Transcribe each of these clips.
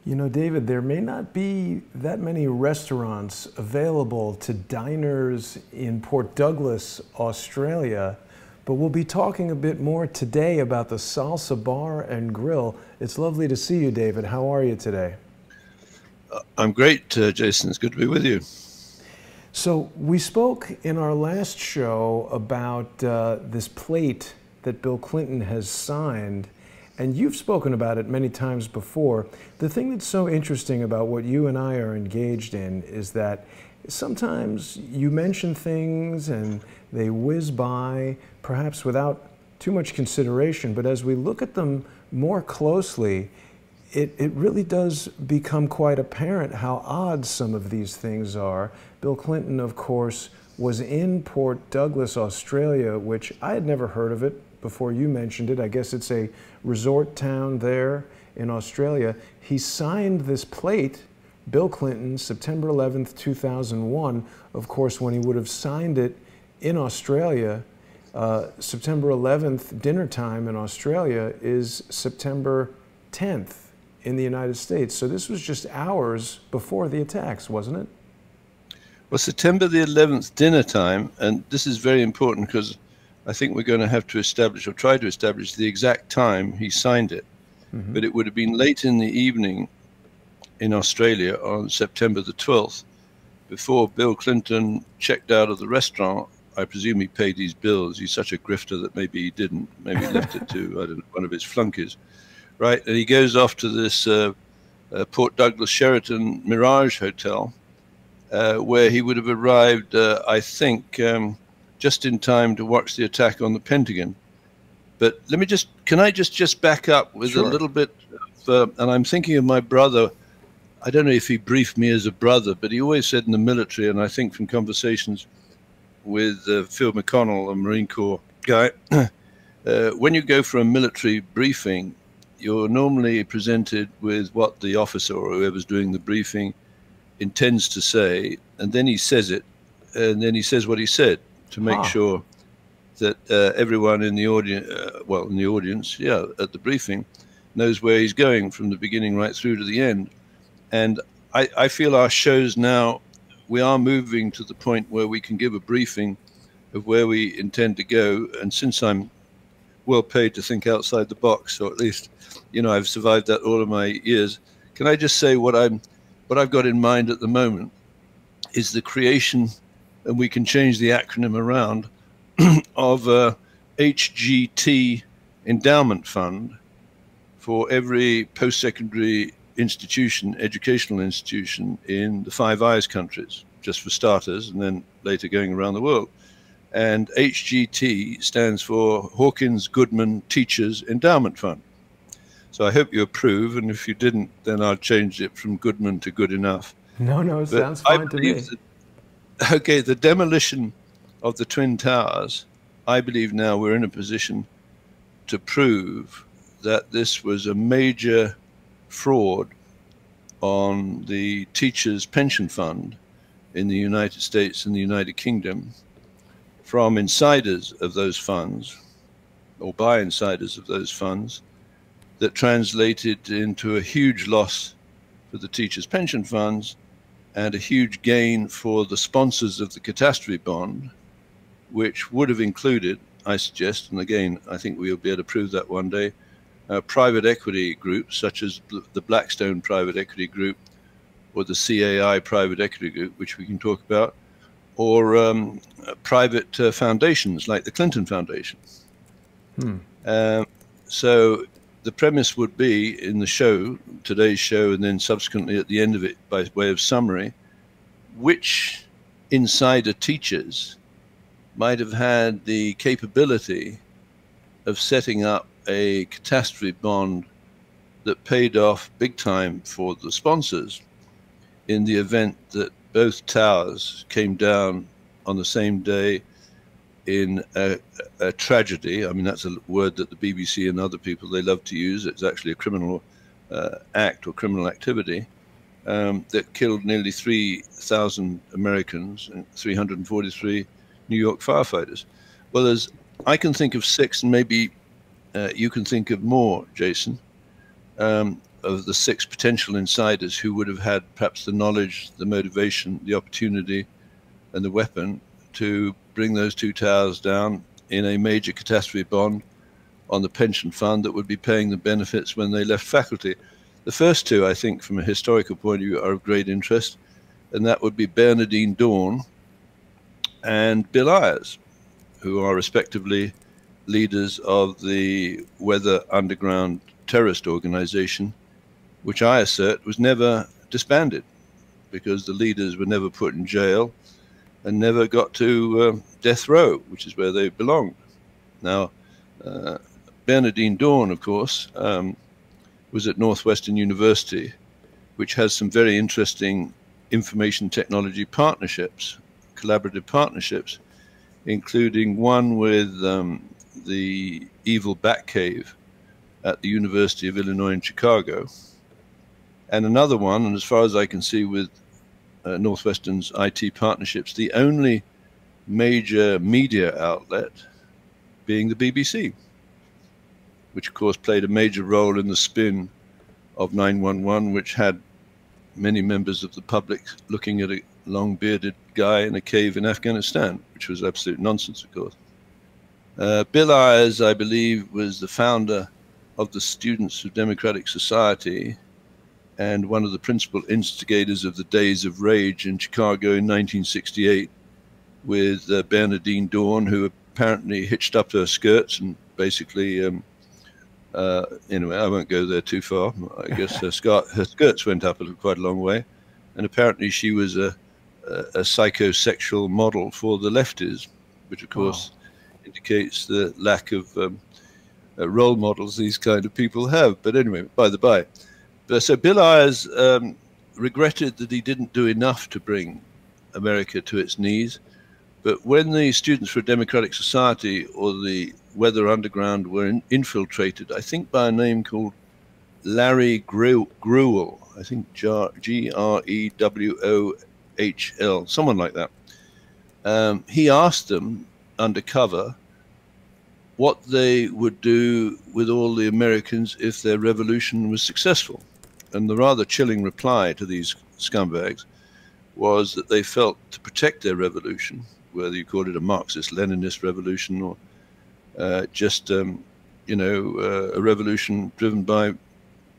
You know, David, there may not be that many restaurants available to diners in Port Douglas, Australia, but we'll be talking a bit more today about the Salsa Bar and Grill. It's lovely to see you, David. How are you today? I'm great, Jason. It's good to be with you. So we spoke in our last show about this plate that Bill Clinton has signed, and you've spoken about it many times before. The thing that's so interesting about what you and I are engaged in is that sometimes you mention things and they whiz by, perhaps without too much consideration, but as we look at them more closely, it really does become quite apparent how odd some of these things are. Bill Clinton, of course, was in Port Douglas, Australia, which I had never heard of it before you mentioned it. I guess it's a resort town there in Australia. He signed this plate, Bill Clinton, September 11th, 2001. Of course, when he would have signed it in Australia, September 11th, dinner time in Australia is September 10th in the United States. So this was just hours before the attacks, wasn't it? Well, September the 11th, dinner time, and this is very important because I think we're going to have to establish or try to establish the exact time he signed it. Mm-hmm. But it would have been late in the evening in Australia on September the 12th, before Bill Clinton checked out of the restaurant. I presume he paid his bills. He's such a grifter that maybe he didn't. Maybe he left it to, I don't know, one of his flunkies. Right, and he goes off to this Port Douglas Sheraton Mirage Hotel, where he would have arrived, I think, just in time to watch the attack on the Pentagon. But let me can I just back up with Sure. a little bit of, and I'm thinking of my brother. I don't know if he briefed me as a brother, but he always said in the military, and I think from conversations with Phil McConnell, a Marine Corps guy, when you go for a military briefing, you're normally presented with what the officer or whoever's doing the briefing intends to say, and then he says it, and then he says what he said to make sure that everyone in the audience, at the briefing, knows where he's going from the beginning right through to the end. And I feel our shows now, we are moving to the point where we can give a briefing of where we intend to go. And since I'm well paid to think outside the box, or at least, you know, I've survived that all of my years, can I just say what I've got in mind at the moment is the creation, and we can change the acronym around, of a HGT endowment fund for every post-secondary institution, educational institution in the Five Eyes countries, just for starters, and then later going around the world. And HGT stands for Hawkins Goodman Teachers Endowment Fund. So I hope you approve, and if you didn't, then I'll change it from Goodman to Good Enough. No, it sounds fine to me. Okay, the demolition of the Twin Towers, I believe now we're in a position to prove that this was a major fraud on the teachers' pension fund in the United States and the United Kingdom from insiders of those funds, or by insiders of those funds, that translated into a huge loss for the teachers' pension funds and a huge gain for the sponsors of the catastrophe bond, which would have included, I suggest, and again, I think we'll be able to prove that one day, private equity groups such as the Blackstone Private Equity Group or the CAI Private Equity Group, which we can talk about, or private foundations like the Clinton Foundation. So the premise would be in the show, today's show, and then subsequently at the end of it, by way of summary, which insider teachers might have had the capability of setting up a catastrophe bond that paid off big time for the sponsors in the event that both towers came down on the same day in a tragedy. I mean, that's a word that the BBC and other people, they love to use. It's actually a criminal act or criminal activity that killed nearly 3,000 Americans and 343 New York firefighters. Well, I can think of 6, and maybe you can think of more, Jason, of of the 6 potential insiders who would have had perhaps the knowledge, the motivation, the opportunity, and the weapon to bring those 2 towers down in a major catastrophe bond on the pension fund that would be paying the benefits when they left faculty. The first 2, I think, from a historical point of view, are of great interest, and that would be Bernardine Dawn and Bill Ayers, who are respectively leaders of the Weather Underground terrorist organization, which I assert was never disbanded because the leaders were never put in jail and never got to death row, which is where they belonged. Now, Bernardine Dawn, of course, was at Northwestern University, which has some very interesting information technology partnerships, collaborative partnerships, including one with the evil Batcave at the University of Illinois in Chicago, and another one, and as far as I can see, with Northwestern's IT partnerships, the only major media outlet being the BBC, which of course played a major role in the spin of 9/11, which had many members of the public looking at a long-bearded guy in a cave in Afghanistan, which was absolute nonsense, of course. Bill Ayers, I believe, was the founder of the Students of Democratic Society and one of the principal instigators of the Days of Rage in Chicago in 1968 with Bernardine Dawn, who apparently hitched up her skirts and basically, anyway, I won't go there too far. I guess her skirts went up quite a long way. And apparently she was a psychosexual model for the lefties, which of course indicates the lack of role models these kind of people have. But anyway, by the by. So Bill Ayers regretted that he didn't do enough to bring America to its knees. But when the Students for a Democratic Society or the Weather Underground were infiltrated, I think by a name called Larry Grewal, I think Grewohl, someone like that. He asked them undercover what they would do with all the Americans if their revolution was successful. And the rather chilling reply to these scumbags was that they felt to protect their revolution, whether you call it a Marxist-Leninist revolution or just, you know, a revolution driven by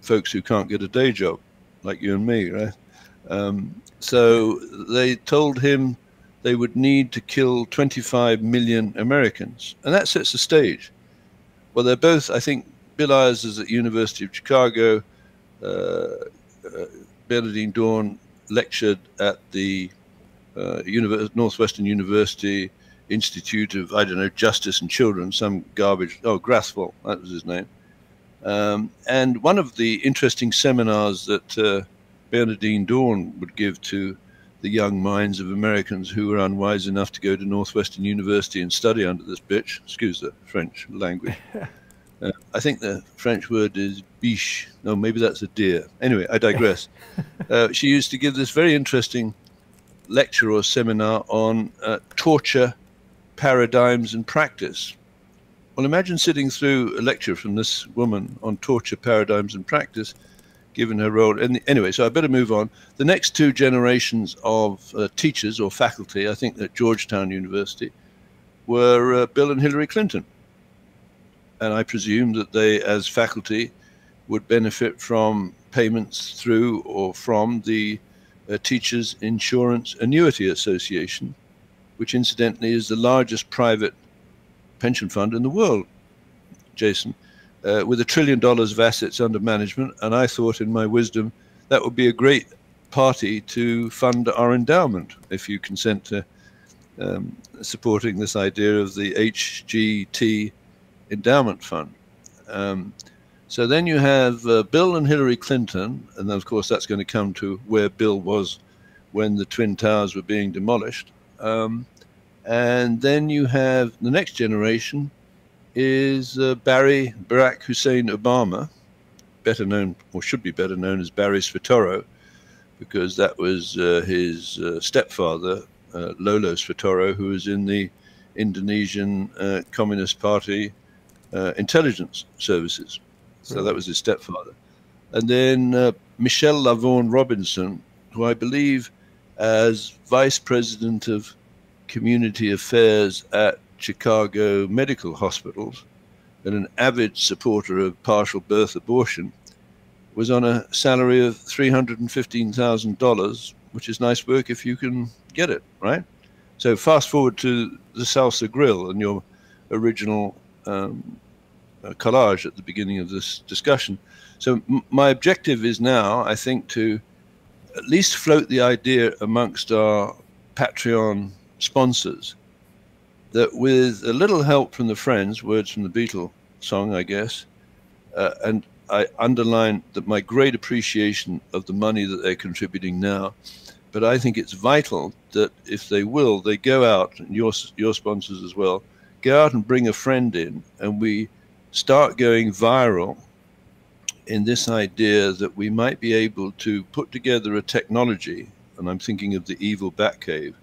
folks who can't get a day job, like you and me, right? So they told him they would need to kill 25 million Americans, and that sets the stage. Well, they're both, I think, Bill Ayers is at University of Chicago, Bernardine Dawn lectured at the Northwestern University Institute of, I don't know, Justice and Children, some garbage, Grathwohl, that was his name. And one of the interesting seminars that Bernardine Dawn would give to the young minds of Americans who were unwise enough to go to Northwestern University and study under this bitch, excuse the French language. I think the French word is biche. No, maybe that's a deer. Anyway, I digress. She used to give this very interesting lecture or seminar on torture, paradigms, and practice. Well, imagine sitting through a lecture from this woman on torture, paradigms, and practice, given her role. And anyway, so I better move on. The next 2 generations of teachers or faculty, I think at Georgetown University, were Bill and Hillary Clinton. And I presume that they, as faculty, would benefit from payments through or from the Teachers Insurance Annuity Association, which incidentally is the largest private pension fund in the world, Jason, with $1 trillion of assets under management. And I thought in my wisdom that would be a great party to fund our endowment, if you consent to supporting this idea of the HGT endowment fund. So then you have Bill and Hillary Clinton, and then of course that's going to come to where Bill was when the Twin Towers were being demolished. And then you have the next generation is Barack Hussein Obama, better known, or should be better known as Barry Sfotoro, because that was his stepfather, Lolo Sfotoro, who was in the Indonesian Communist Party intelligence services. So that was his stepfather. And then Michelle Lavaughn Robinson, who I believe as Vice President of Community Affairs at Chicago Medical Hospitals and an avid supporter of partial birth abortion, was on a salary of $315,000, which is nice work if you can get it, right? So fast forward to the Salsa Grill and your original collage at the beginning of this discussion. So my objective is now, I think, to at least float the idea amongst our Patreon sponsors that with a little help from the friends, words from the Beatle song, I guess, and I underline that my great appreciation of the money that they're contributing now, but I think it's vital that if they will, they go out, and your sponsors as well, go out and bring a friend in, and we start going viral in this idea that we might be able to put together a technology, and I'm thinking of the evil Batcave,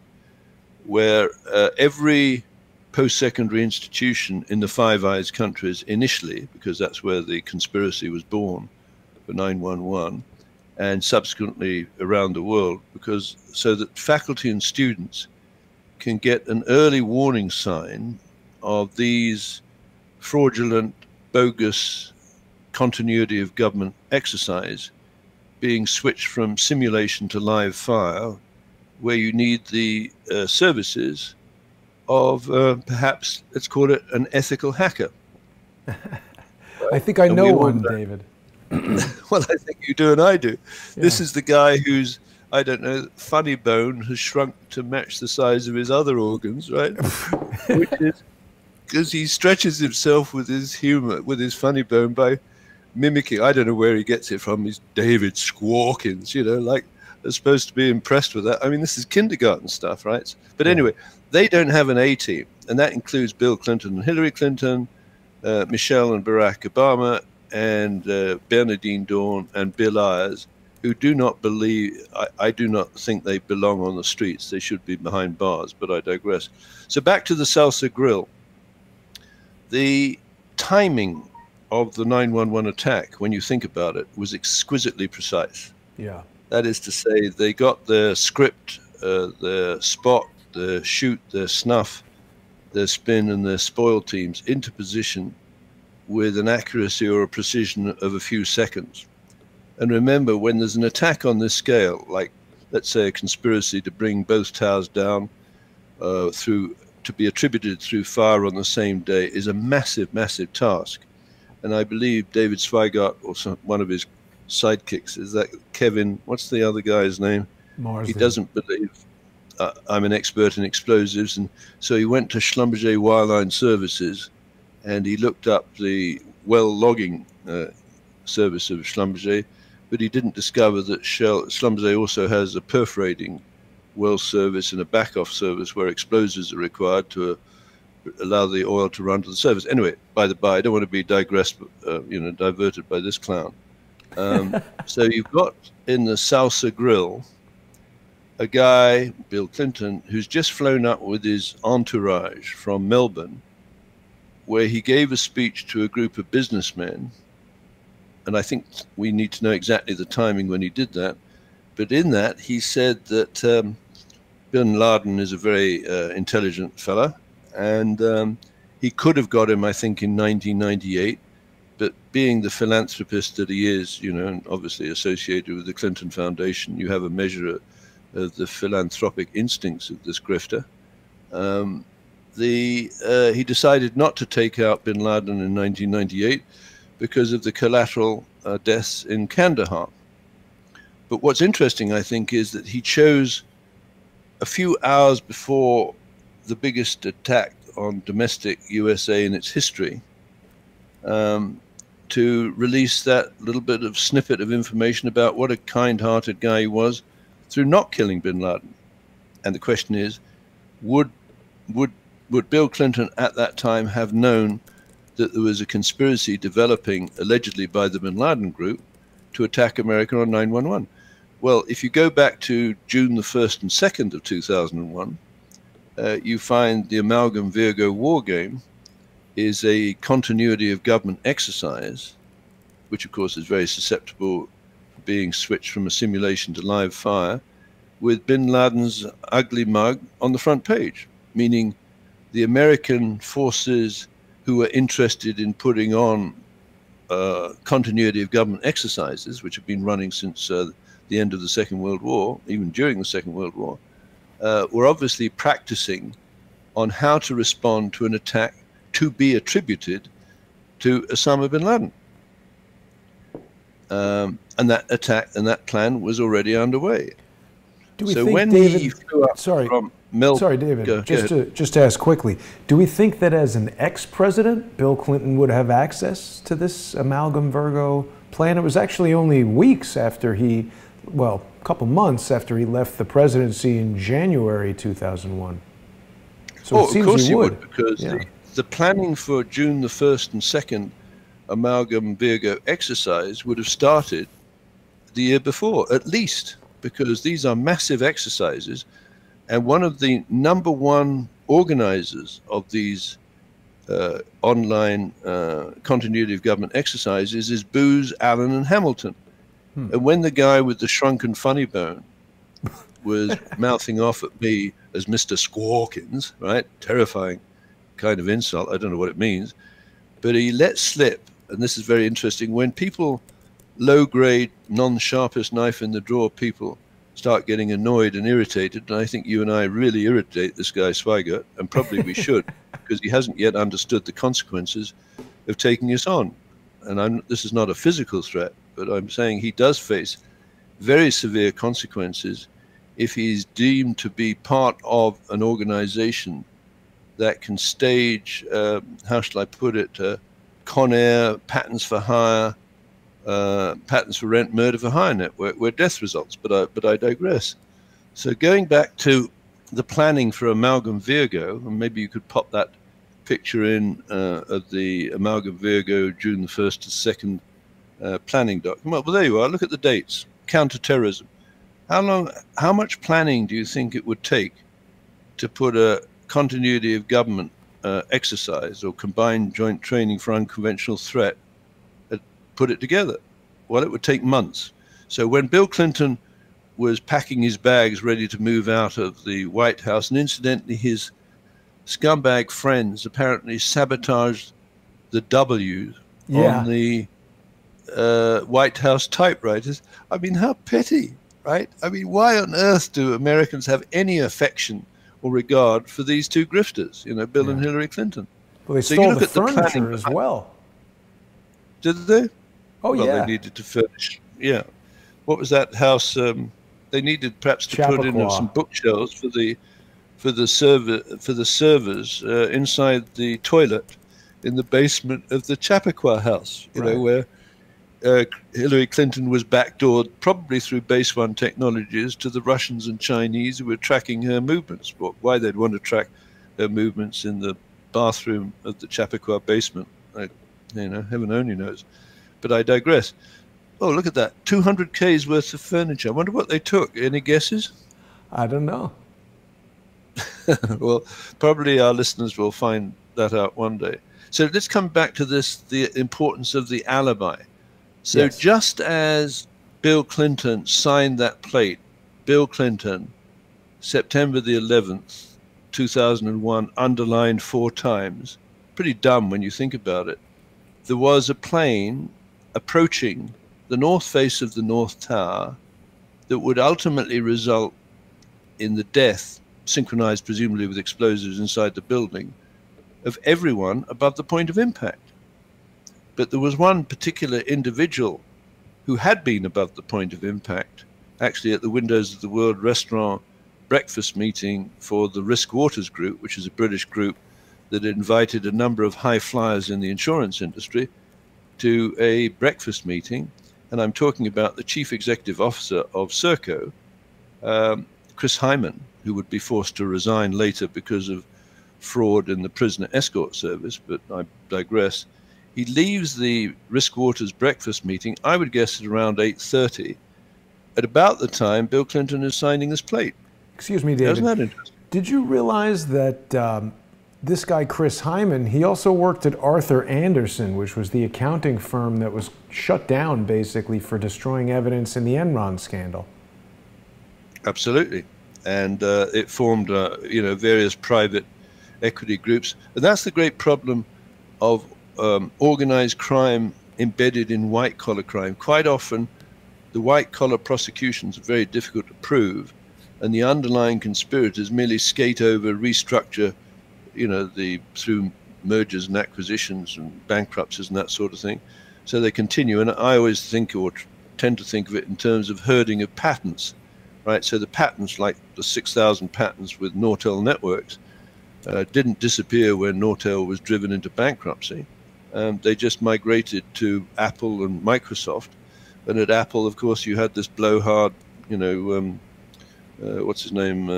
where every post-secondary institution in the Five Eyes countries initially, because that's where the conspiracy was born for 911, and subsequently around the world, because so that faculty and students can get an early warning sign of these fraudulent, bogus continuity of government exercise being switched from simulation to live fire, where you need the services of perhaps, let's call it an ethical hacker. I think I know one, David. Well, I think you do and I do. Yeah. This is the guy whose, I don't know, funny bone has shrunk to match the size of his other organs, right? Which is because he stretches himself with his humor, with his funny bone by mimicking. I don't know where he gets it from. He's David Hawkins, you know, like they're supposed to be impressed with that. I mean, this is kindergarten stuff, right? But anyway, they don't have an A team, and that includes Bill Clinton and Hillary Clinton, Michelle and Barack Obama, and Bernardine Dawn and Bill Ayers, who do not believe, I do not think they belong on the streets. They should be behind bars, but I digress. So back to the Salsa Grill. The timing of the 911 attack, when you think about it, was exquisitely precise. Yeah. That is to say, they got their script, their spot, their shoot, their snuff, their spin, and their spoil teams into position with an accuracy or a precision of a few seconds. And remember, when there's an attack on this scale, like let's say a conspiracy to bring both towers down to be attributed through fire on the same day, is a massive, massive task. And I believe David Zweigart, or one of his sidekicks, is that Kevin, what's the other guy's name? Marsden. He doesn't believe I'm an expert in explosives. And so he went to Schlumberger Wireline Services, and he looked up the well logging service of Schlumberger, but he didn't discover that Schlumberger also has a perforating well service and a back-off service where explosives are required to allow the oil to run to the surface. Anyway, by the by, I don't want to be diverted by this clown. So you've got in the Salsa Grill a guy, Bill Clinton, who's just flown up with his entourage from Melbourne, where he gave a speech to a group of businessmen. And I think we need to know exactly the timing when he did that. But in that, he said that bin Laden is a very intelligent fella, and he could have got him, I think, in 1998. But being the philanthropist that he is, you know, and obviously associated with the Clinton Foundation, you have a measure of the philanthropic instincts of this grifter. He decided not to take out bin Laden in 1998 because of the collateral deaths in Kandahar. But what's interesting, I think, is that he chose a few hours before the biggest attack on domestic USA in its history to release that little bit of snippet of information about what a kind-hearted guy he was through not killing bin Laden. And the question is, would Bill Clinton at that time have known that there was a conspiracy developing allegedly by the bin Laden group to attack America on 9/11? Well, if you go back to June the 1st and 2nd of 2001, you find the Amalgam Virgo war game is a continuity of government exercise which of course is very susceptible to being switched from a simulation to live fire, with bin Laden's ugly mug on the front page, meaning the American forces who were interested in putting on continuity of government exercises, which have been running since the end of the Second World War, even during the Second World War, were obviously practicing on how to respond to an attack to be attributed to Osama bin Laden. And that attack and that plan was already underway. Do we so think, when David, he flew up from Melbourne, sorry, David, just to ask quickly, do we think that as an ex-president, Bill Clinton would have access to this Amalgam Virgo plan? It was actually only weeks after he, well, a couple months after he left the presidency in January 2001. So it seems of course he would, because the planning for June the 1st and 2nd Amalgam Virgo exercise would have started the year before, at least, because these are massive exercises. And one of the #1 organizers of these online continuity of government exercises is Booz, Allen, and Hamilton. And when the guy with the shrunken funny bone was mouthing off at me as Mr. Hawkins, right? Terrifying kind of insult. I don't know what it means. But he let slip, and this is very interesting, when people, low-grade, non-sharpest knife in the drawer people, start getting annoyed and irritated, and I think you and I really irritate this guy Swigert, and probably we should, because he hasn't yet understood the consequences of taking us on. And this is not a physical threat, but I'm saying he does face very severe consequences if he's deemed to be part of an organization that can stage, how shall I put it, Con Air, patents for hire, patents for rent, murder for hire network, where death results. But I digress. So going back to the planning for Amalgam Virgo, and maybe you could pop that picture in of the Amalgam Virgo June the 1st to 2nd planning document. Well, there you are. Look at the dates. Counterterrorism. How much planning do you think it would take to put a continuity of government exercise or combined joint training for unconventional threat, put it together? Well, it would take months. So when Bill Clinton was packing his bags ready to move out of the White House, and incidentally his scumbag friends apparently sabotaged the W on the White House typewriters. I mean, how petty, right? I mean, why on earth do Americans have any affection or regard for these two grifters, you know, Bill and Hillary Clinton? Well, they stole the furniture as well. Did they? Oh, well, yeah. They needed to furnish. Yeah. What was that house? They needed perhaps to put in some bookshelves for the servers inside the toilet in the basement of the Chappaqua house, you know, where Hillary Clinton was backdoored, probably through Base 1 technologies, to the Russians and Chinese who were tracking her movements. Why they'd want to track her movements in the bathroom of the Chappaqua basement, you know, heaven only knows. But I digress. Oh, look at that. 200 K's worth of furniture. I wonder what they took. Any guesses? I don't know. Well, probably our listeners will find that out one day. So let's come back to this, the importance of the alibi. So just as Bill Clinton signed that plate, Bill Clinton, September the 11th, 2001, underlined 4 times. Pretty dumb when you think about it. There was a plane approaching the north face of the North Tower that would ultimately result in the death, synchronized presumably with explosives inside the building, of everyone above the point of impact. But there was one particular individual who had been above the point of impact, actually at the windows of the World Restaurant breakfast meeting for the Risk Waters Group, which is a British group that invited a number of high flyers in the insurance industry to a breakfast meeting. And I'm talking about the chief executive officer of Serco, Chris Hyman, who would be forced to resign later because of fraud in the prisoner escort service, but I digress. He leaves the Risk Waters breakfast meeting, I would guess at around 8:30, at about the time Bill Clinton is signing this plate. Excuse me, David. Isn't that interesting? Did you realize that this guy, Chris Hyman, he also worked at Arthur Andersen, which was the accounting firm that was shut down basically for destroying evidence in the Enron scandal. Absolutely. And it formed, various private equity groups. And that's the great problem of organized crime embedded in white-collar crime. Quite often, the white-collar prosecutions are very difficult to prove, and the underlying conspirators merely skate over, restructure, through mergers and acquisitions and bankruptcies and that sort of thing. So they continue. And I always think, or tend to think of it in terms of herding of patents, right? So the patents, like the 6,000 patents with Nortel Networks, didn't disappear when Nortel was driven into bankruptcy. They just migrated to Apple and Microsoft. And at Apple, of course, you had this blowhard, what's his name?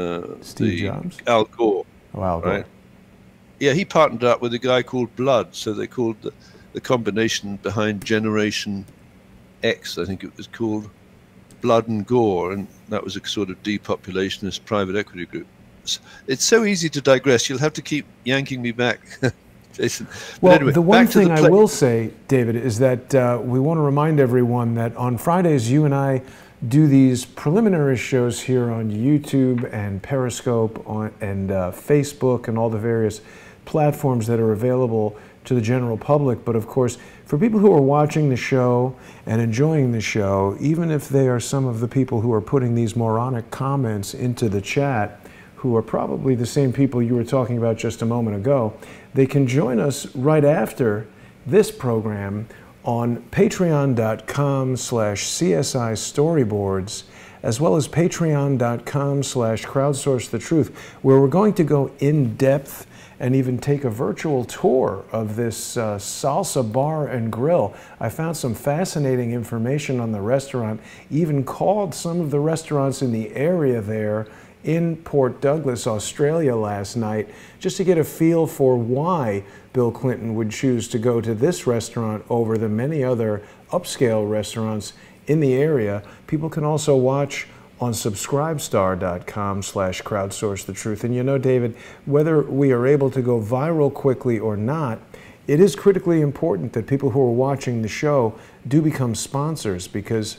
Steve Jobs? Al Gore. Oh, Al Gore. Right? Yeah, he partnered up with a guy called Blood. So they called the combination behind Generation X, I think it was called, Blood and Gore. And that was a sort of depopulationist private equity group. It's so easy to digress. You'll have to keep yanking me back, Jason. Well, anyway, the one thing I will say, David, is that we want to remind everyone that on Fridays, you and I do these preliminary shows here on YouTube and Periscope and Facebook and all the various platforms that are available to the general public. But of course, for people who are watching the show and enjoying the show, even if they are some of the people who are putting these moronic comments into the chat, who are probably the same people you were talking about just a moment ago, they can join us right after this program on patreon.com/CSI Storyboards, as well as patreon.com/crowdsourcethetruth, where we're going to go in depth and even take a virtual tour of this salsa bar and grill. I found some fascinating information on the restaurant, even called some of the restaurants in the area there in Port Douglas, Australia last night, just to get a feel for why Bill Clinton would choose to go to this restaurant over the many other upscale restaurants in the area. People can also watch on subscribestar.com/crowdsourcethetruth. And you know, David, whether we are able to go viral quickly or not, it is critically important that people who are watching the show do become sponsors, because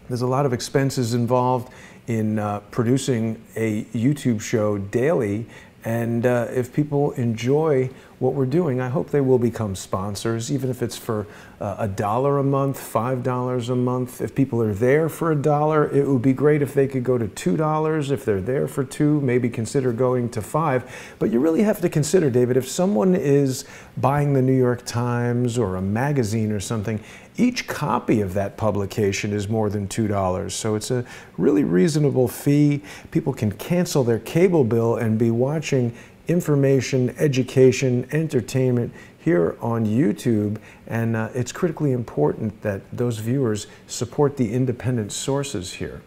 there's a lot of expenses involved in producing a YouTube show daily. And if people enjoy what we're doing, I hope they will become sponsors, even if it's for $1 a month, $5 a month. If people are there for $1, it would be great if they could go to $2. If they're there for $2, maybe consider going to $5. But you really have to consider, David, if someone is buying the New York Times or a magazine or something, each copy of that publication is more than $2. So it's a really reasonable fee. People can cancel their cable bill and be watching information, education, entertainment here on YouTube. And it's critically important that those viewers support the independent sources here.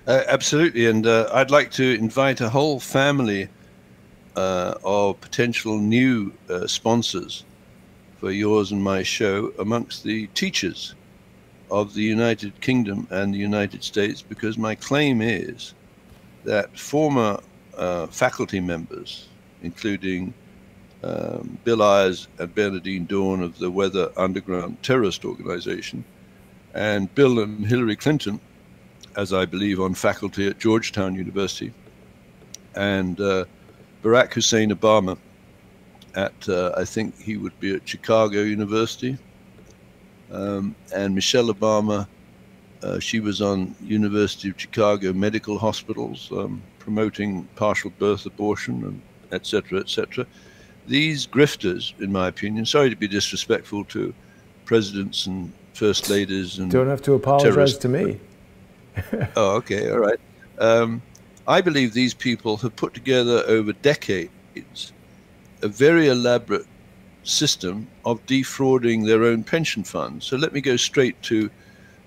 Absolutely. And I'd like to invite a whole family of potential new sponsors for yours and my show amongst the teachers of the United Kingdom and the United States, because my claim is that former faculty members, including Bill Ayers and Bernardine Dawn of the Weather Underground terrorist organization, and Bill and Hillary Clinton, as I believe on faculty at Georgetown University, and Barack Hussein Obama at, I think he would be at Chicago University, and Michelle Obama, she was on University of Chicago Medical Hospitals, promoting partial birth abortion, and et cetera, et cetera. These grifters, in my opinion, sorry to be disrespectful to presidents and first ladies and don't have to apologize to me. Oh, okay, all right. I believe these people have put together over decades a very elaborate system of defrauding their own pension funds. So let me go straight to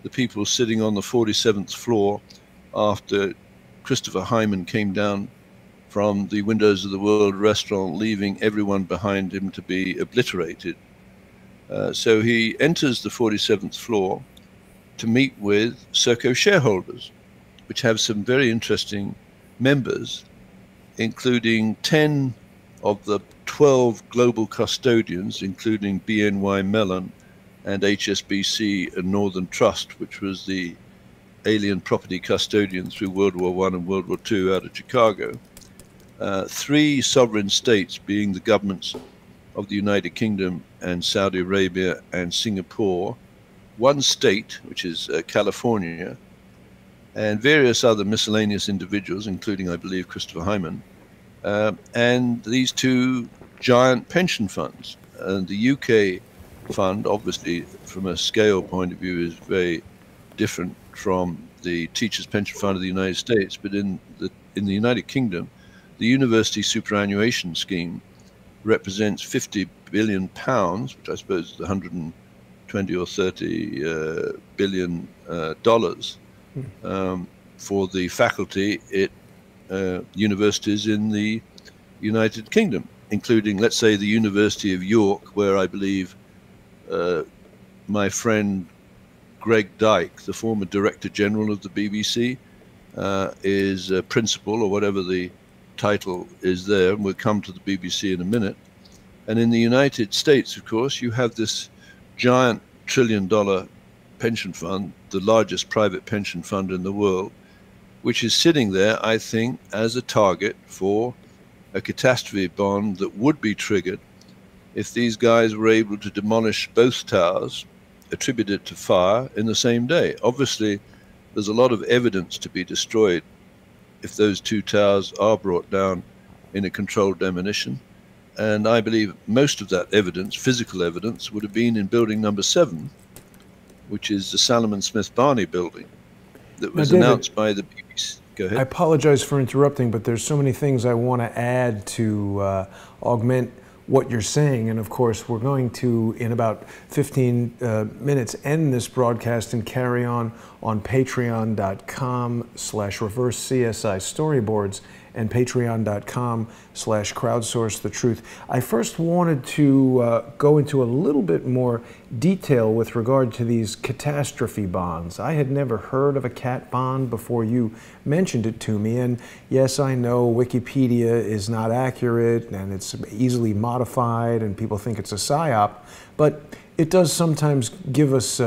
the people sitting on the 47th floor after Christopher Hyman came down from the Windows of the World restaurant, leaving everyone behind him to be obliterated. So he enters the 47th floor to meet with Serco shareholders, which have some very interesting members, including 10 of the 12 global custodians, including BNY Mellon and HSBC and Northern Trust, which was the alien property custodian through World War I and World War II out of Chicago, 3 sovereign states being the governments of the United Kingdom and Saudi Arabia and Singapore, 1 state, which is California, and various other miscellaneous individuals, including, I believe, Christopher Hyman, and these 2 giant pension funds. And the UK fund, obviously, from a scale point of view, is very different from the Teachers' Pension Fund of the United States. But in the United Kingdom, the University Superannuation Scheme represents £50 billion, which I suppose is 120 or 30 billion dollars, for the faculty at universities in the United Kingdom, including, let's say, the University of York, where I believe my friend Greg Dyke, the former Director General of the BBC, is a principal, or whatever the title is there, and we'll come to the BBC in a minute. And in the United States, of course, you have this giant $1 trillion pension fund, the largest private pension fund in the world, which is sitting there, I think, as a target for a catastrophe bond that would be triggered if these guys were able to demolish both towers, attribute it to fire in the same day. Obviously, there's a lot of evidence to be destroyed if those 2 towers are brought down in a controlled demolition. And I believe most of that evidence, physical evidence, would have been in building number 7, which is the Salomon Smith Barney building that was announced by the BBC. Go ahead. I apologize for interrupting, but there's so many things I want to add to augment what you're saying. And of course, we're going to, in about 15 minutes, end this broadcast and carry on patreon.com/reverse CSI storyboards and patreon.com/crowdsource the truth. I first wanted to go into a little bit more detail with regard to these catastrophe bonds. I had never heard of a cat bond before you mentioned it to me. And yes, I know Wikipedia is not accurate and it's easily modified and people think it's a psyop, but it does sometimes give us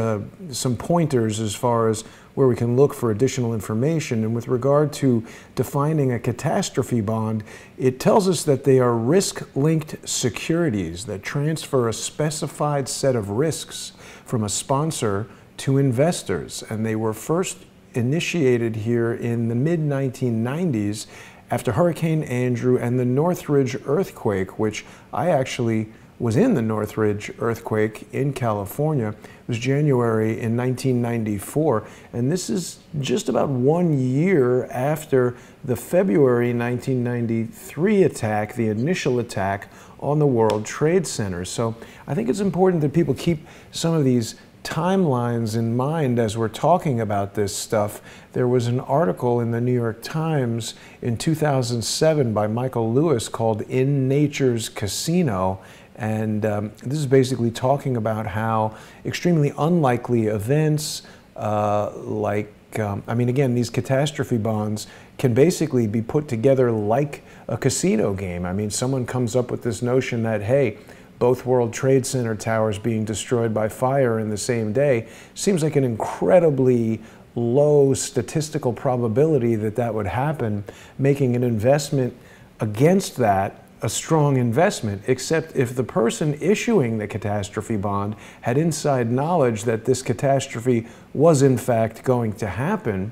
some pointers as far as where we can look for additional information. And with regard to defining a catastrophe bond, it tells us that they are risk-linked securities that transfer a specified set of risks from a sponsor to investors. And they were first initiated here in the mid-1990s after Hurricane Andrew and the Northridge earthquake, which I actually was in the Northridge earthquake in California. It was January in 1994, and this is just about 1 year after the February 1993 attack, the initial attack on the World Trade Center. So I think it's important that people keep some of these timelines in mind as we're talking about this stuff. There was an article in the New York Times in 2007 by Michael Lewis called "In Nature's Casino," and this is basically talking about how extremely unlikely events I mean, again, these catastrophe bonds can basically be put together like a casino game. I mean, someone comes up with this notion that, hey, both World Trade Center towers being destroyed by fire in the same day seems like an incredibly low statistical probability that that would happen, making an investment against that a strong investment, except if the person issuing the catastrophe bond had inside knowledge that this catastrophe was in fact going to happen.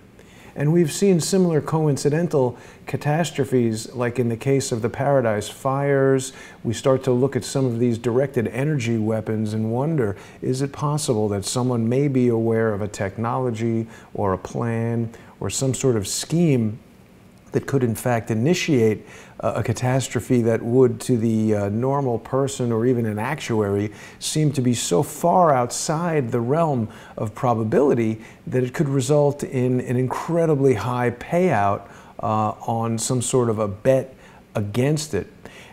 And we've seen similar coincidental catastrophes, like in the case of the Paradise Fires. We start to look at some of these directed energy weapons and wonder, is it possible that someone may be aware of a technology or a plan or some sort of scheme that could in fact initiate a catastrophe that would, to the normal person or even an actuary, seem to be so far outside the realm of probability that it could result in an incredibly high payout on some sort of a bet against it.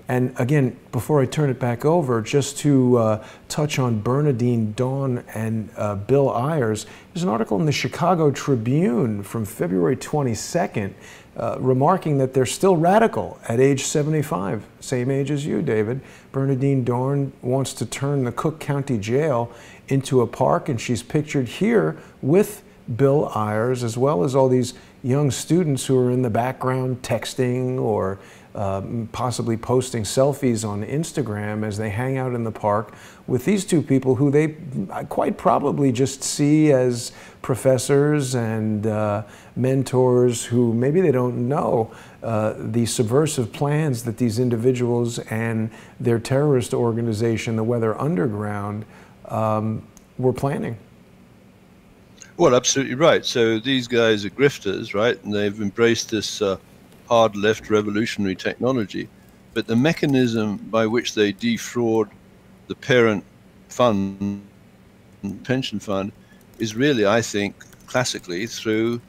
And again, before I turn it back over, just to touch on Bernadine Dawn and Bill Ayers, there's an article in the Chicago Tribune from February 22nd remarking that they're still radical at age 75, same age as you, David. Bernadine Dorn wants to turn the Cook County Jail into a park, and she's pictured here with Bill Ayers, as well as all these young students who are in the background texting or possibly posting selfies on Instagram as they hang out in the park with these two people who they quite probably just see as professors and mentors who maybe they don't know the subversive plans that these individuals and their terrorist organization, the Weather Underground, were planning. Well, absolutely right. So these guys are grifters, right? And they've embraced this hard left revolutionary technology. But the mechanism by which they defraud the parent fund, pension fund, is really, I think, classically through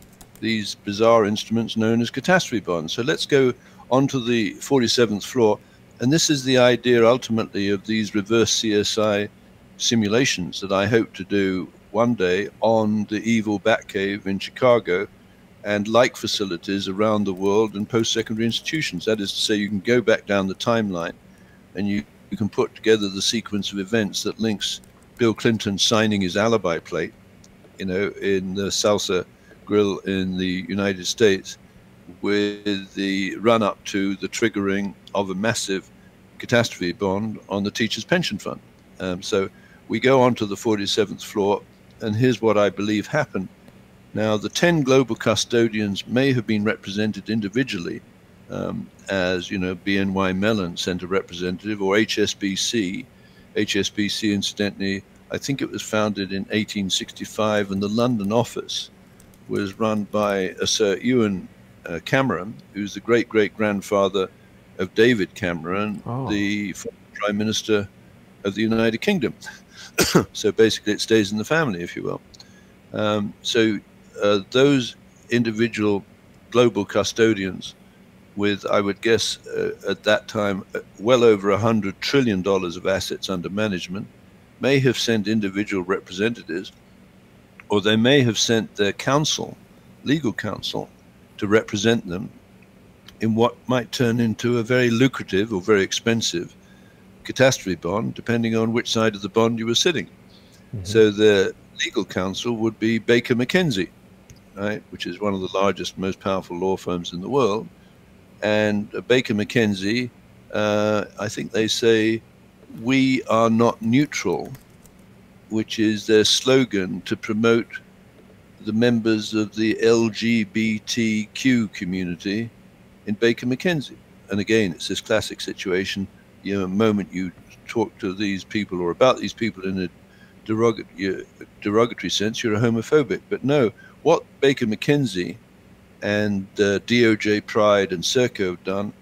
these bizarre instruments known as catastrophe bonds. So let's go onto the 47th floor. And this is the idea ultimately of these reverse CSI simulations that I hope to do one day on the evil Batcave in Chicago and like facilities around the world and post-secondary institutions. That is to say, you can go back down the timeline and you can put together the sequence of events that links Bill Clinton signing his alibi plate, you know, in the Salsa Grill in the United States with the run-up to the triggering of a massive catastrophe bond on the teachers' pension fund. So we go on to the 47th floor, and here's what I believe happened. Now, the 10 global custodians may have been represented individually as, you know, BNY Mellon sent a representative, or HSBC. HSBC, incidentally, I think it was founded in 1865, and the London office was run by Sir Ewan Cameron, who's the great-great-grandfather of David Cameron, the former Prime Minister of the United Kingdom. So basically it stays in the family, if you will. Those individual global custodians with, I would guess, at that time, well over $100 trillion of assets under management, may have sent individual representatives, or they may have sent their counsel, legal counsel, to represent them in what might turn into a very lucrative or very expensive catastrophe bond, depending on which side of the bond you were sitting. Mm-hmm. So the legal counsel would be Baker McKenzie, right, which is one of the largest, most powerful law firms in the world. And Baker McKenzie, I think they say, "We are not neutral," which is their slogan to promote the members of the LGBTQ community in Baker McKenzie. And again, it's this classic situation. You know, the moment you talk to these people or about these people in a derogatory sense, you're a homophobic. But no, what Baker McKenzie and DOJ Pride and Serco have done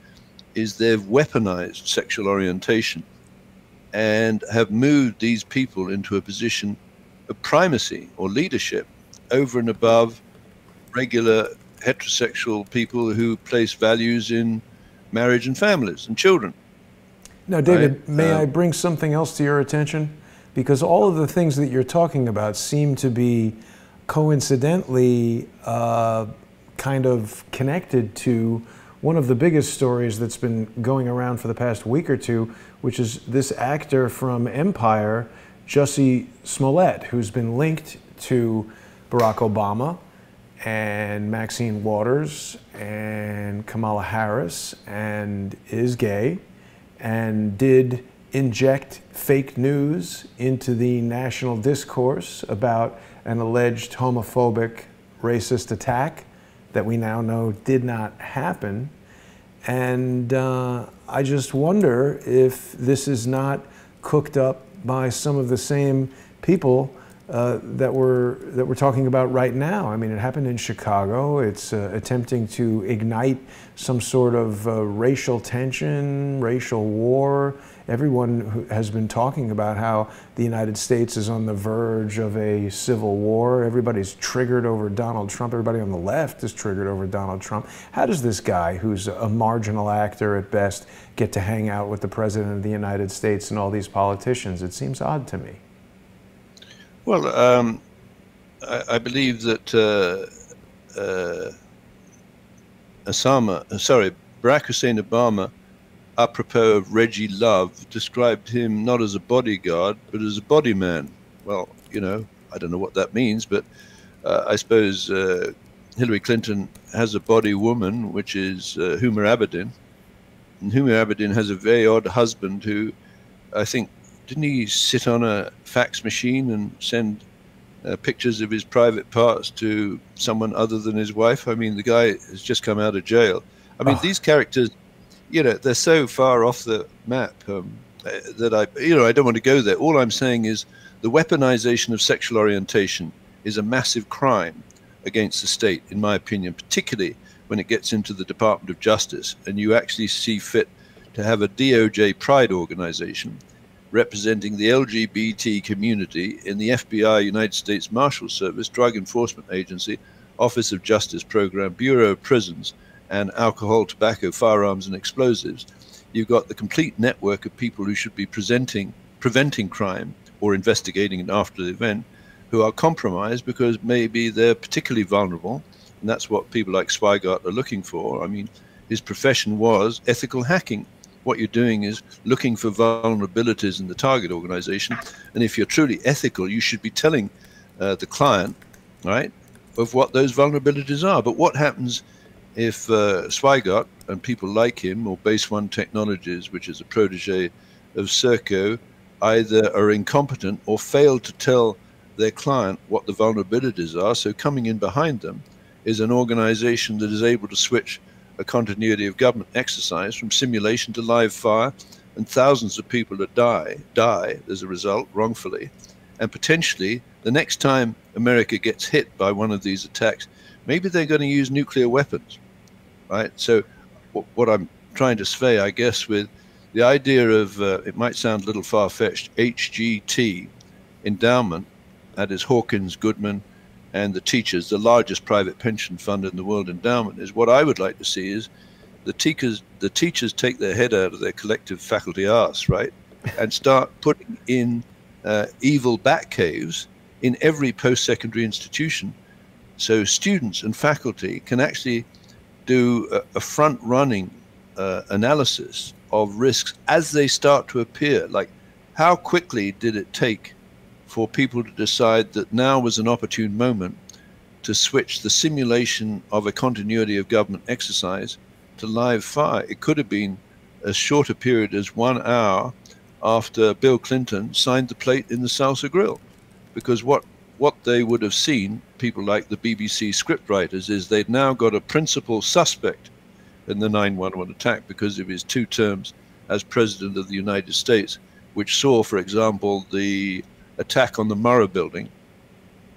is they've weaponized sexual orientation and have moved these people into a position of primacy or leadership over and above regular heterosexual people who place values in marriage and families and children. Now, David, may I bring something else to your attention? Because all of the things that you're talking about seem to be coincidentally kind of connected to one of the biggest stories that's been going around for the past week or two, which is this actor from Empire, Jussie Smollett, who's been linked to Barack Obama and Maxine Waters and Kamala Harris, and is gay, and did inject fake news into the national discourse about an alleged homophobic, racist attack that we now know did not happen. And I just wonder if this is not cooked up by some of the same people that we're talking about right now. I mean, it happened in Chicago. It's attempting to ignite some sort of racial tension, racial war. Everyone has been talking about how the United States is on the verge of a civil war. Everybody's triggered over Donald Trump. Everybody on the left is triggered over Donald Trump. How does this guy, who's a marginal actor at best, get to hang out with the President of the United States and all these politicians? It seems odd to me. Well, I believe that Barack Hussein Obama, apropos of Reggie Love, described him not as a bodyguard, but as a body man. Well, you know, I don't know what that means, but I suppose Hillary Clinton has a body woman, which is Huma Abedin. And Huma Abedin has a very odd husband who, I think, didn't he sit on a fax machine and send pictures of his private parts to someone other than his wife? I mean, the guy has just come out of jail. I mean, these characters, you know, they're so far off the map that I don't want to go there. All I'm saying is the weaponization of sexual orientation is a massive crime against the state, in my opinion, particularly when it gets into the Department of Justice and you actually see fit to have a DOJ Pride organization representing the LGBT community in the FBI, United States Marshal Service, Drug Enforcement Agency, Office of Justice Program, Bureau of Prisons, and alcohol, tobacco, firearms, and explosives. You've got the complete network of people who should be preventing crime or investigating it after the event, who are compromised because maybe they're particularly vulnerable. And that's what people like Swigart are looking for. I mean, his profession was ethical hacking. What you're doing is looking for vulnerabilities in the target organization. And if you're truly ethical, you should be telling the client, right, of what those vulnerabilities are. But what happens if Swigart and people like him, or Base One Technologies, which is a protege of Serco, either are incompetent or fail to tell their client what the vulnerabilities are? So coming in behind them is an organization that is able to switch a continuity of government exercise from simulation to live fire, and thousands of people that die as a result wrongfully. And potentially the next time America gets hit by one of these attacks, maybe they're going to use nuclear weapons, right? So what I'm trying to say, I guess, with the idea of, it might sound a little far-fetched, HGT endowment, that is Hawkins, Goodman, and the teachers, the largest private pension fund in the world endowment, is what I would like to see is the teachers take their head out of their collective faculty arse, right, and start putting in evil bat caves in every post-secondary institution, so students and faculty can actually do a front-running analysis of risks as they start to appear. Like, how quickly did it take for people to decide that now was an opportune moment to switch the simulation of a continuity of government exercise to live fire? It could have been as short a period as 1 hour after Bill Clinton signed the plate in the Salsa Grill, because what they would have seen, people like the BBC scriptwriters, is they'd now got a principal suspect in the 9/11 attack because of his 2 terms as President of the United States, which saw, for example, the attack on the Murrah building,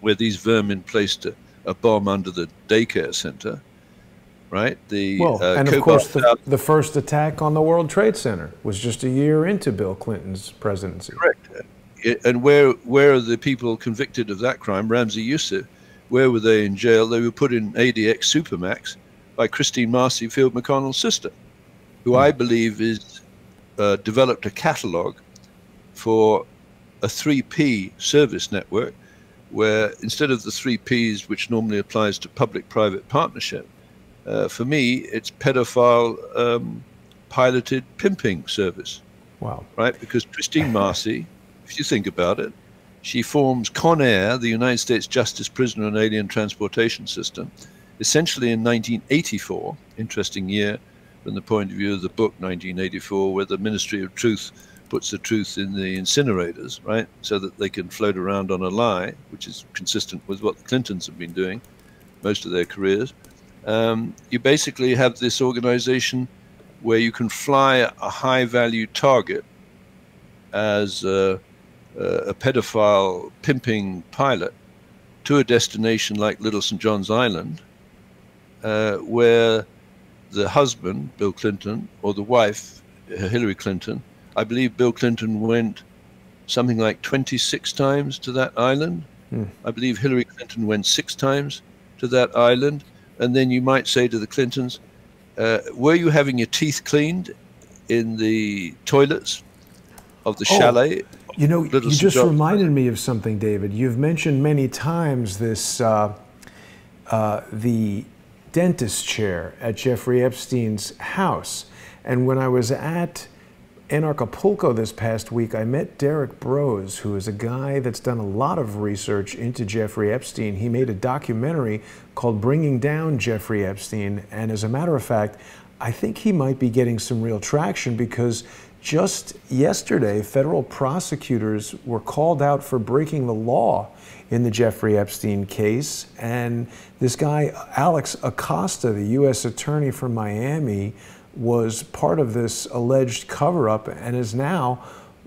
where these vermin placed a bomb under the daycare center, right? And of course, the first attack on the World Trade Center was just a year into Bill Clinton's presidency. Correct. And where are the people convicted of that crime? Ramzi Youssef, where were they in jail? They were put in ADX Supermax by Christine Marcy, Field McConnell's sister, who I believe is developed a catalog for a 3P service network, where instead of the 3 Ps, which normally applies to public-private partnership, for me, it's pedophile piloted pimping service. Wow. Right? Because Christine Marcy, if you think about it, she forms Con Air, the United States Justice Prisoner and Alien Transportation System, essentially in 1984, interesting year from the point of view of the book 1984, where the Ministry of Truth puts the truth in the incinerators, right, so that they can float around on a lie, which is consistent with what the Clintons have been doing most of their careers. You basically have this organization where you can fly a high-value target as a pedophile pimping pilot to a destination like Little St. John's Island, where the husband, Bill Clinton, or the wife, Hillary Clinton, I believe Bill Clinton went something like 26 times to that island. I believe Hillary Clinton went 6 times to that island. And then you might say to the Clintons, were you having your teeth cleaned in the toilets of the chalet? You know, you just reminded me of something, David. You've mentioned many times this, the dentist chair at Jeffrey Epstein's house. And when I was at Anarchapulco this past week, I met Derek Brose, who is a guy that's done a lot of research into Jeffrey Epstein. He made a documentary called Bringing Down Jeffrey Epstein. And as a matter of fact, I think he might be getting some real traction, because just yesterday, federal prosecutors were called out for breaking the law in the Jeffrey Epstein case. And this guy, Alex Acosta, the U.S. attorney from Miami, was part of this alleged cover-up and is now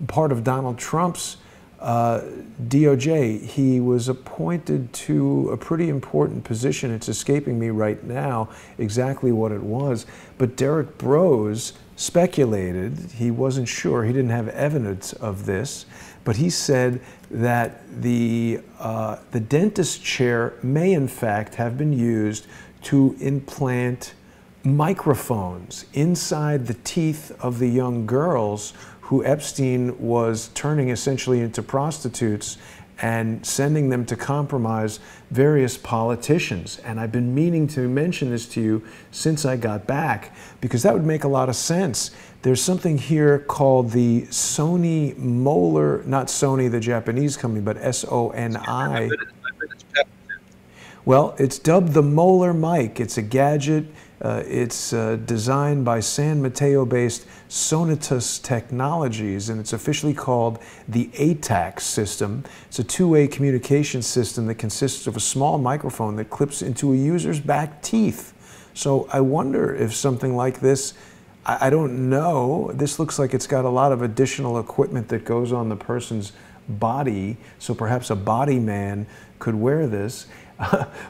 part of Donald Trump's DOJ. He was appointed to a pretty important position. It's escaping me right now exactly what it was. But Derek Brose speculated, he wasn't sure, he didn't have evidence of this, but he said that the dentist chair may in fact have been used to implant microphones inside the teeth of the young girls who Epstein was turning essentially into prostitutes and sending them to compromise various politicians. And I've been meaning to mention this to you since I got back, because that would make a lot of sense. There's something here called the Sony Molar, not Sony, the Japanese company, but S-O-N-I. Well, it's dubbed the Molar mic. It's a gadget. It's designed by San Mateo-based Sonitus Technologies, and it's officially called the ATAC system. It's a two-way communication system that consists of a small microphone that clips into a user's back teeth. So I wonder if something like this, I don't know, this looks like it's got a lot of additional equipment that goes on the person's body, so perhaps a body man could wear this.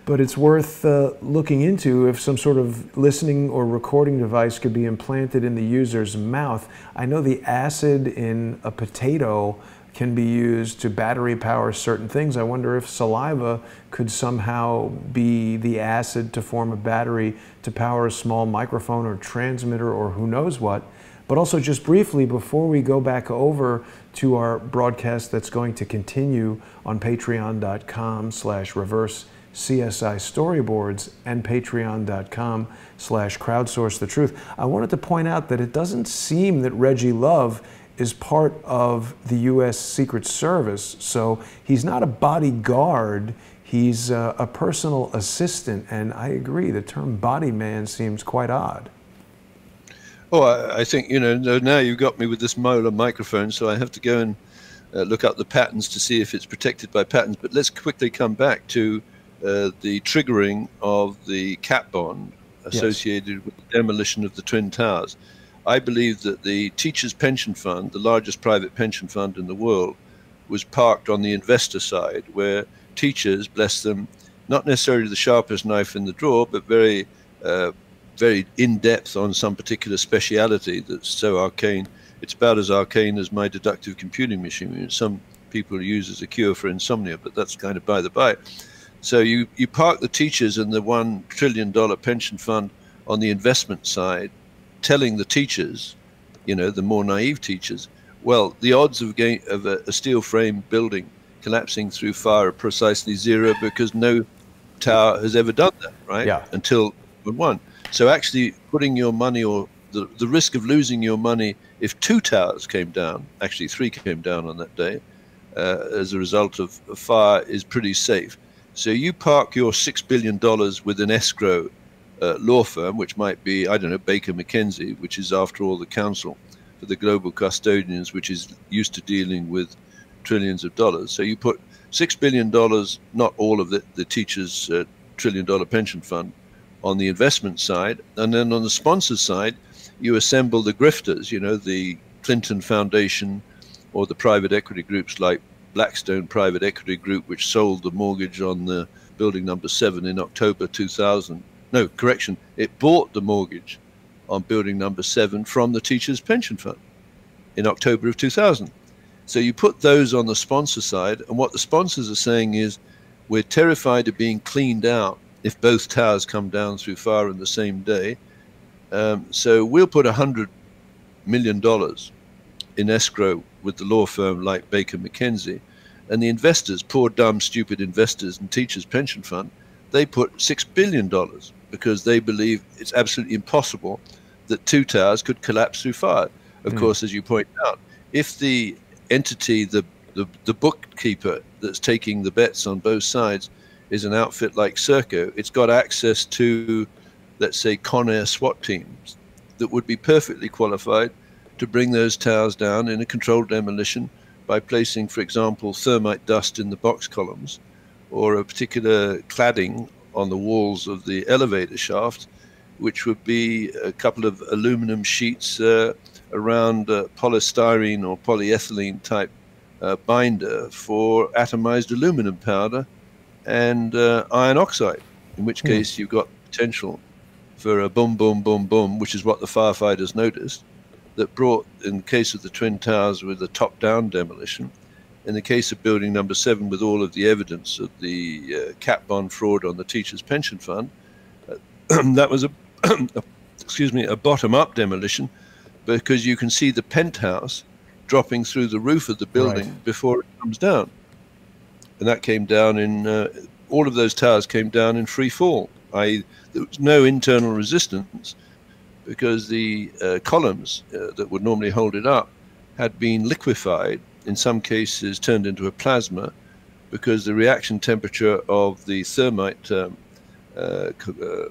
But it's worth looking into if some sort of listening or recording device could be implanted in the user's mouth. I know the acid in a potato can be used to battery power certain things. I wonder if saliva could somehow be the acid to form a battery to power a small microphone or transmitter or who knows what. But also, just briefly, before we go back over to our broadcast that's going to continue on patreon.com/reverse CSI Storyboards and patreon.com/crowdsource the truth. I wanted to point out that it doesn't seem that Reggie Love is part of the U.S. Secret Service, so he's not a bodyguard, he's a personal assistant, and I agree, the term body man seems quite odd. Oh, I think, you know, now you've got me with this Molar microphone, so I have to go and look up the patents to see if it's protected by patents. But let's quickly come back to the triggering of the cat bond associated yes. with the demolition of the Twin Towers. I believe that the Teachers' Pension Fund, the largest private pension fund in the world, was parked on the investor side, where teachers, bless them, not necessarily the sharpest knife in the drawer, but very in-depth on some particular speciality that's so arcane. It's about as arcane as my deductive computing machine. Some people use as a cure for insomnia, but that's kind of by the by. So you park the teachers and the $1 trillion pension fund on the investment side, telling the teachers, you know, the more naive teachers, well, the odds of a steel frame building collapsing through fire are precisely zero, because no tower has ever done that, right? Yeah. Until one. So actually putting your money, or the risk of losing your money if 2 towers came down, actually 3 came down on that day, as a result of a fire, is pretty safe. So you park your $6 billion with an escrow law firm, which might be, I don't know, Baker McKenzie, which is after all the counsel for the global custodians, which is used to dealing with trillions of dollars. So you put $6 billion, not all of it, the teachers' $1 trillion pension fund, on the investment side, and then on the sponsor side, you assemble the grifters, you know, the Clinton Foundation or the private equity groups like Blackstone Private Equity Group, which sold the mortgage on the building number 7 in October 2000. No, correction, it bought the mortgage on building number 7 from the Teachers' Pension Fund in October of 2000. So you put those on the sponsor side, and what the sponsors are saying is, we're terrified of being cleaned out if both towers come down through fire in the same day. So we'll put $100 million in escrow with the law firm like Baker McKenzie, and the investors, poor dumb stupid investors and Teachers' Pension Fund, they put $6 billion because they believe it's absolutely impossible that two towers could collapse through fire. Of course, as you point out, if the entity, the bookkeeper that's taking the bets on both sides is an outfit like Serco, it's got access to, let's say, Con Air SWAT teams that would be perfectly qualified to bring those towers down in a controlled demolition by placing, for example, thermite dust in the box columns or a particular cladding on the walls of the elevator shaft, which would be a couple of aluminum sheets around polystyrene or polyethylene type binder for atomized aluminum powder and iron oxide, in which case you've got potential for a boom, boom, boom, boom, which is what the firefighters noticed, that brought, in the case of the Twin Towers with a top-down demolition, in the case of building number 7 with all of the evidence of the cap bond fraud on the teachers' pension fund, that was a bottom-up demolition, because you can see the penthouse dropping through the roof of the building before it comes down. And that came down in, all of those towers came down in free fall, i.e. there was no internal resistance because the columns that would normally hold it up had been liquefied, in some cases turned into a plasma, because the reaction temperature of the thermite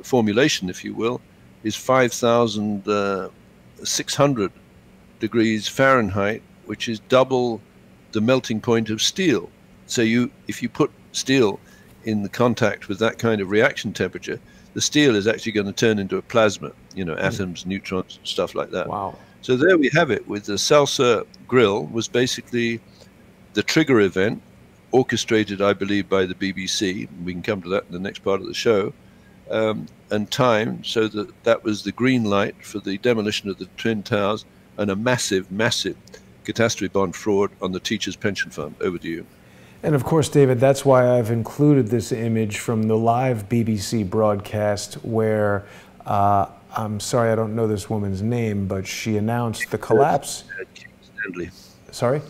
formulation, if you will, is 5,600 degrees Fahrenheit, which is double the melting point of steel. So if you put steel in the contact with that kind of reaction temperature, the steel is actually going to turn into a plasma, you know, atoms, neutrons, stuff like that. Wow. So there we have it, with the Salsa grill was basically the trigger event, orchestrated, I believe, by the BBC. We can come to that in the next part of the show, and timed so that was the green light for the demolition of the Twin Towers and a massive, massive catastrophe bond fraud on the teachers' pension fund. Over to you. And of course, David, that's why I've included this image from the live BBC broadcast where, I'm sorry, I don't know this woman's name, but she announced the collapse. Stanley. Sorry?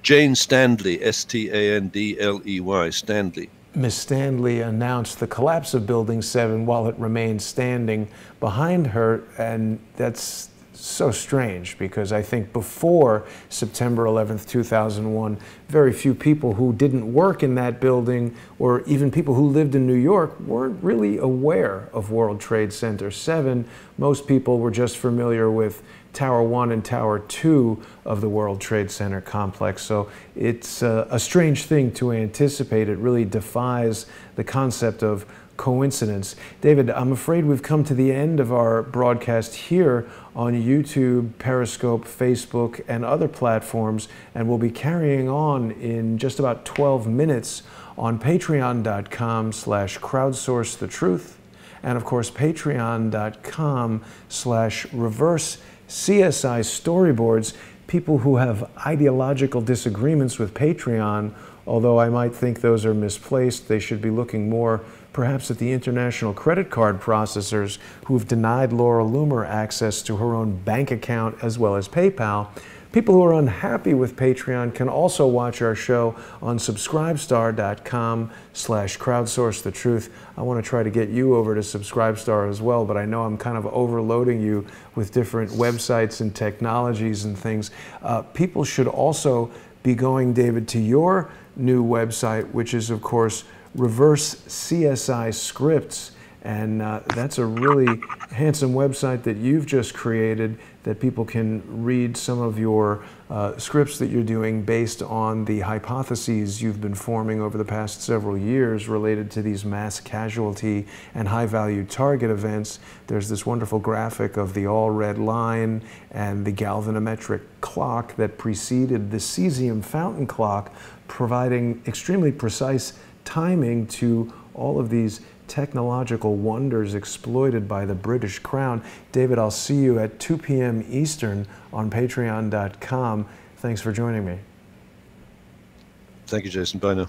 Jane Stanley, S-T-A-N-D-L-E-Y, Stanley. Miss Stanley announced the collapse of Building 7 while it remained standing behind her, and that's so strange because I think before September 11th, 2001, very few people who didn't work in that building or even people who lived in New York weren't really aware of World Trade Center 7. Most people were just familiar with Tower 1 and Tower 2 of the World Trade Center complex. So it's a strange thing to anticipate. It really defies the concept of coincidence. David, I'm afraid we've come to the end of our broadcast here on YouTube, Periscope, Facebook, and other platforms, and we'll be carrying on in just about 12 minutes on patreon.com/crowdsourcethetruth, and of course patreon.com/reverse-CSI storyboards. People who have ideological disagreements with Patreon, although I might think those are misplaced, they should be looking more perhaps at the international credit card processors who've denied Laura Loomer access to her own bank account as well as PayPal. People who are unhappy with Patreon can also watch our show on subscribestar.com/crowdsourcethetruth. I want to try to get you over to Subscribestar as well, but I know I'm kind of overloading you with different websites and technologies and things. People should also be going, David, to your new website, which is, of course, Reverse CSI Scripts, and that's a really handsome website that you've just created that people can read some of your scripts that you're doing based on the hypotheses you've been forming over the past several years related to these mass casualty and high-value target events. There's this wonderful graphic of the all-red line and the galvanometric clock that preceded the cesium fountain clock, providing extremely precise timing to all of these technological wonders exploited by the British Crown. David, I'll see you at 2 p.m. Eastern on patreon.com. Thanks for joining me. Thank you, Jason. Bye now.